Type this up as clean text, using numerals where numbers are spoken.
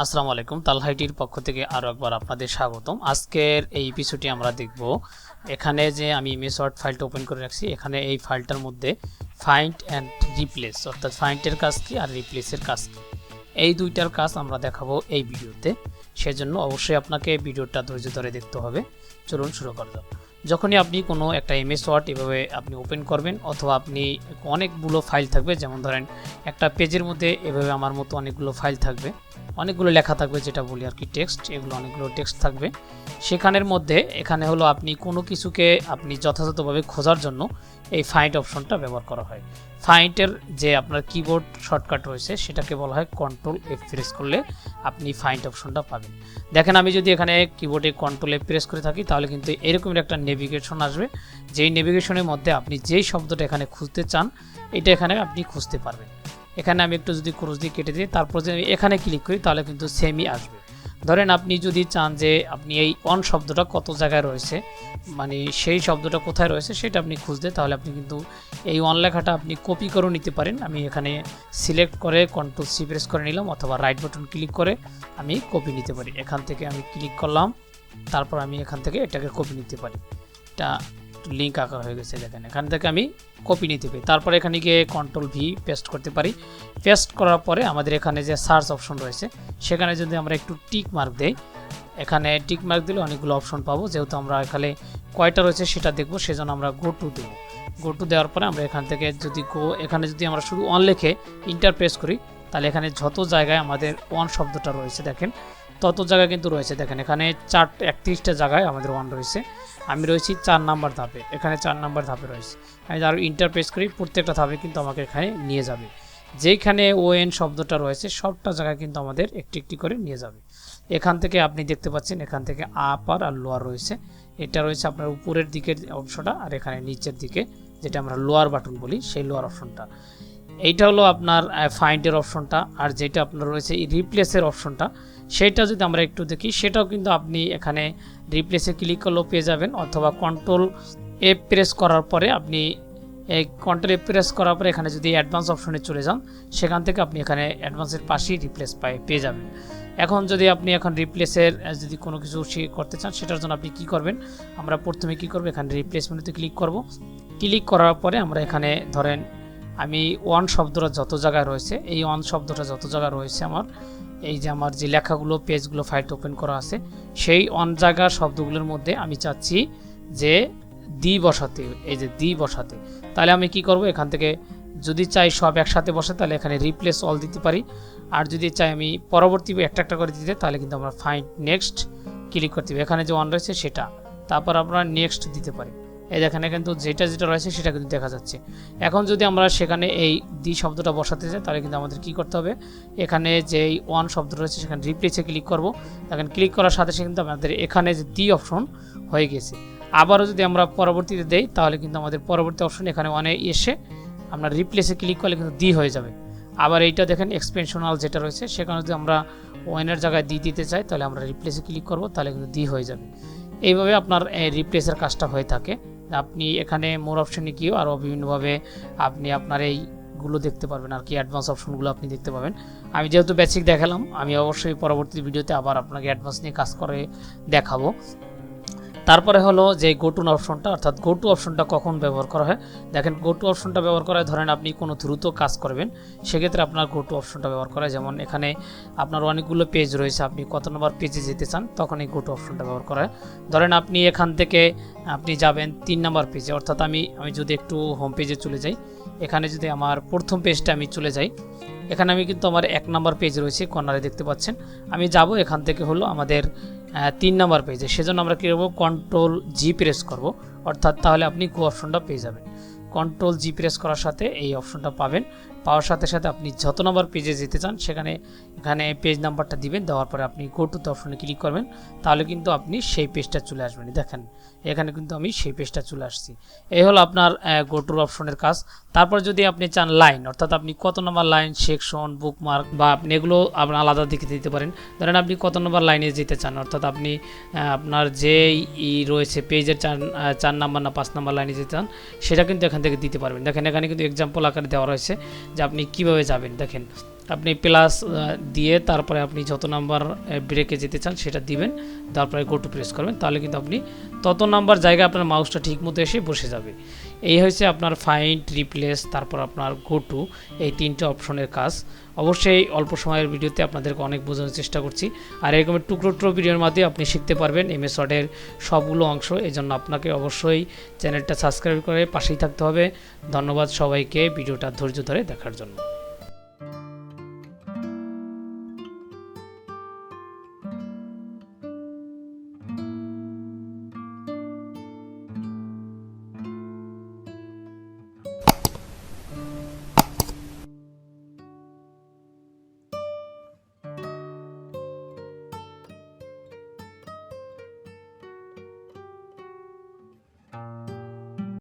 আসসালামু আলাইকুম। তালহাইটির পক্ষ থেকে আরও একবার আপনাদের স্বাগতম। আজকের এই এপিসোডে আমরা দেখব এখানে যে আমি ইমেজ ওয়ার্ড ফাইলটা ওপেন করে রাখছি, এখানে এই ফাইলটার মধ্যে ফাইন্ড অ্যান্ড রিপ্লেস অর্থাৎ ফাইন্ডের কাজ কি আর রিপ্লেসের কাজ কি, এই দুইটার কাজ আমরা দেখাবো এই ভিডিওতে। সেজন্য অবশ্যই আপনাকে ভিডিওটা ধৈর্য ধরে দেখতে হবে। চলুন শুরু করা যাক। যখনই আপনি কোনো একটা ইমেজ ওয়ার্ড এভাবে আপনি ওপেন করবেন অথবা আপনি অনেকগুলো ফাইল থাকবে, যেমন ধরেন একটা পেজের মধ্যে এভাবে আমার মতো অনেকগুলো ফাইল থাকবে, অনেকগুলো লেখা থাকবে, যেটা বলি আর কি টেক্সট, এগুলো অনেকগুলো টেক্সট থাকবে। সেখানের মধ্যে এখানে হলো আপনি কোনো কিছুকে আপনি যথাযথভাবে খোঁজার জন্য এই ফাইন্ড অপশনটা ব্যবহার করা হয়। ফাইন্ডের যে আপনার কিবোর্ড শর্টকাট রয়েছে সেটাকে বলা হয় কন্ট্রোল এফ প্রেস করলে আপনি ফাইন্ড অপশনটা পাবেন। দেখেন, আমি যদি এখানে কিবোর্ডে কন্ট্রোল এফ প্রেস করে থাকি তাহলে কিন্তু এরকমের একটা নেভিগেশন আসবে, যেই নেভিগেশনের মধ্যে আপনি যেই শব্দটা এখানে খুঁজতে চান এটা এখানে আপনি খুঁজতে পারবেন। এখানে আমি একটু যদি ক্রস দিয়ে কেটে দিই, তারপর যদি আমি এখানে ক্লিক করি তাহলে কিন্তু সেমই আসবে। ধরেন আপনি যদি চান যে আপনি এই অন শব্দটা কত জায়গায় রয়েছে, মানে সেই শব্দটা কোথায় রয়েছে সেটা আপনি খুঁজতে, তাহলে আপনি কিন্তু এই অন লেখাটা আপনি কপি করে নিতে পারেন। আমি এখানে সিলেক্ট করে কন্ট্রোল সি প্রেস করে নিলাম, অথবা রাইট বাটন ক্লিক করে আমি কপি নিতে পারি। এখান থেকে আমি ক্লিক করলাম, তারপর আমি এখান থেকে এটাকে কপি নিতে পারি। এটা লিঙ্ক আকার হয়ে গেছে, দেখেন এখান থেকে আমি কপি নিতে পারি। তারপর এখানে গিয়ে কন্ট্রোল ভি পেস্ট করতে পারি। পেস্ট করার পরে আমাদের এখানে যে সার্চ অপশন রয়েছে সেখানে যদি আমরা একটু টিক মার্ক দেই, এখানে টিক মার্ক দিলে অনেকগুলো অপশন পাবো। যেহেতু আমরা এখানে কয়টা রয়েছে সেটা দেখবো, সেজন্য আমরা গো টু দেবো। গো টু দেওয়ার পরে আমরা এখান থেকে যদি এখানে যদি আমরা শুধু অন লিখে ইন্টার প্রেস করি তাহলে এখানে যত জায়গায় আমাদের ওয়ান শব্দটা রয়েছে দেখেন তত জায়গায় কিন্তু রয়েছে। দেখেন এখানে 31টা জায়গায় আমাদের ওয়ান রয়েছে। আমি রয়েছি 4 নাম্বার ধাপে, এখানে 4 নাম্বার ধাপে রয়েছে। আমি আরও ইন্টার প্রেস করি, প্রত্যেকটা ধাপে কিন্তু আমাকে এখানে নিয়ে যাবে। যেখানে ওএন শব্দটা রয়েছে সবটা জায়গায় কিন্তু আমাদের একটি একটি করে নিয়ে যাবে। এখান থেকে আপনি দেখতে পাচ্ছেন এখান থেকে আপার আর লোয়ার রয়েছে। এটা রয়েছে আপনার উপরের দিকের অংশটা, আর এখানে নিচের দিকে যেটা আমরা লোয়ার বাটন বলি সেই লোয়ার অপশনটা। এইটা হলো আপনার ফাইন্ডের অপশনটা। আর যেটা আপনার রয়েছে এই রিপ্লেসের অপশনটা, সেটা যদি আমরা একটু দেখি সেটাও কিন্তু আপনি এখানে রিপ্লেসে ক্লিক করলেও পেয়ে যাবেন, অথবা কন্ট্রোল এফ প্রেস করার পরে আপনি এই কন্ট্রোল এফ প্রেস করার পরে এখানে যদি অ্যাডভান্স অপশনে চলে যান সেখান থেকে আপনি এখানে অ্যাডভান্সের পাশেই রিপ্লেস পেয়ে যাবেন। এখন যদি আপনি এখন রিপ্লেসের যদি কোনো কিছু করতে চান সেটার জন্য আপনি কি করবেন, আমরা প্রথমে কি করব, এখানে রিপ্লেস মেনুতে ক্লিক করব। ক্লিক করার পরে আমরা এখানে ধরেন আমি ওয়ান শব্দটা যত জায়গায় রয়েছে, এই ওয়ান শব্দটা যত জায়গায় রয়েছে আমার এই যে আমার যে লেখাগুলো পেজগুলো ফাইল ওপেন করা আছে সেই অন জায়গার শব্দগুলোর মধ্যে আমি চাচ্ছি যে দি বসাতে, এই যে দি বসাতে। তাহলে আমি কি করব, এখান থেকে যদি চাই সব একসাথে বসে তাহলে এখানে রিপ্লেস অল দিতে পারি, আর যদি চাই আমি পরবর্তী একটা একটা করে দিতে তাহলে কিন্তু আমরা ফাইন্ড নেক্সট ক্লিক করতে হবে। এখানে যে ওয়ান রয়েছে সেটা, তারপর আমরা নেক্সট দিতে পারি। এই দেখেন কিন্তু যেটা যেটা রয়েছে সেটা কিন্তু দেখা যাচ্ছে। এখন যদি আমরা সেখানে এই দি শব্দটা বসাতে চাই তাহলে কিন্তু আমাদের কি করতে হবে, এখানে যেই ওয়ান শব্দ রয়েছে সেখানে রিপ্লেসে ক্লিক করব। দেখেন ক্লিক করার সাথে সাথে কিন্তু আমাদের এখানে যে দি অপশন হয়ে গেছে। আবারও যদি আমরা পরবর্তীতে দেই তাহলে কিন্তু আমাদের পরবর্তী অপশন এখানে ওয়ানে এসে আমরা রিপ্লেসে ক্লিক করলে কিন্তু দি হয়ে যাবে। আবার এইটা দেখেন এক্সপেনশনাল যেটা রয়েছে সেখানে যদি আমরা ওয়ানের জায়গায় দি দিতে চাই তাহলে আমরা রিপ্লেসে ক্লিক করব, তাহলে কিন্তু দি হয়ে যাবে। এইভাবে আপনার রিপ্লেসের কাজটা হয়ে থাকে। আপনি এখানে মোর অপশনে গিয়েও আরও বিভিন্নভাবে আপনি আপনার এইগুলো দেখতে পারবেন আর কি, অ্যাডভান্স অপশনগুলো আপনি দেখতে পাবেন। আমি যেহেতু বেসিক দেখালাম, আমি অবশ্যই পরবর্তী ভিডিওতে আবার আপনাকে অ্যাডভান্স নিয়ে কাজ করে দেখাবো। তারপরে হলো যে গোটু অপশনটা, অর্থাৎ গোটু অপশনটা কখন ব্যবহার করা হয়। দেখেন গোটু অপশনটা ব্যবহার করা হয় ধরেন আপনি কোনো দ্রুত কাজ করবেন, সেক্ষেত্রে আপনার গোটু অপশনটা ব্যবহার করা হয়। যেমন এখানে আপনার অনেকগুলো পেজ রয়েছে, আপনি কত নম্বর পেজে যেতে চান তখন এই গোটু অপশনটা ব্যবহার করা হয়। ধরেন আপনি এখান থেকে আপনি যাবেন 3 নম্বর পেজে, অর্থাৎ আমি যদি একটু হোম পেজে চলে যাই, এখানে যদি আমার প্রথম পেজটা আমি চলে যাই, এখানে আমি কিন্তু আমার 1 নম্বর পেজ রয়েছে কর্নারে দেখতে পাচ্ছেন। আমি যাব এখান থেকে হলো আমাদের 3 নম্বর পেজে, সেজন্য আমরা কী করবো, কন্ট্রোল জি প্রেস করব, অর্থাৎ তাহলে আপনি গো অপশনটা পেয়ে যাবেন। কন্ট্রোল জি প্রেস করার সাথে এই অপশনটা পাবেন, পাওয়ার সাথে সাথে আপনি যত নম্বর পেজে যেতে চান সেখানে এখানে পেজ নাম্বারটা দিবেন, দেওয়ার পরে আপনি গো টু অপশনে ক্লিক করবেন, তাহলে কিন্তু আপনি সেই পেজটা চলে আসবেন। দেখেন এখানে কিন্তু আমি সেই পেজটা চলে আসছি। এই হলো আপনার গো টুর অপশনের কাজ। তারপর যদি আপনি চান লাইন, অর্থাৎ আপনি কত নম্বর লাইন, সেকশন, বুকমার্ক বা আপনি এগুলো আপনার আলাদা দিকে দিতে পারেন। ধরেন আপনি কত নম্বর লাইনে যেতে চান, অর্থাৎ আপনি আপনার যেই রয়েছে পেজের 4 নাম্বার না 5 নাম্বার লাইনে যেতে চান সেটা কিন্তু এখান থেকে দিতে পারবেন। দেখেন এখানে কিন্তু এক্সাম্পল আকারে দেওয়া রয়েছে যে আপনি কীভাবে যাবেন। দেখেন আপনি প্লাস দিয়ে তারপরে আপনি যত নাম্বার ব্রেকে যেতে চান সেটা দিবেন, তারপরে গো টু প্রেস করবেন, তাহলে কিন্তু আপনি তত নাম্বার জায়গায় আপনার মাউসটা ঠিক মতো এসে বসে যাবে। এই হচ্ছে আপনার ফাইন্ড, রিপ্লেস, তারপর আপনার গো টু, এই তিনটে অপশনের কাজ। অবশ্যই অল্প সময়ের ভিডিওতে আপনাদেরকে অনেক বোঝানোর চেষ্টা করছি, আর এরকম টুকরো ভিডিওর মাধ্যমে আপনি শিখতে পারবেন এমএস ওয়ার্ডের সবগুলো অংশ। এই জন্য আপনাকে অবশ্যই চ্যানেলটা সাবস্ক্রাইব করে পাশেই থাকতে হবে। ধন্যবাদ সবাইকে ভিডিওটা ধৈর্য ধরে দেখার জন্য।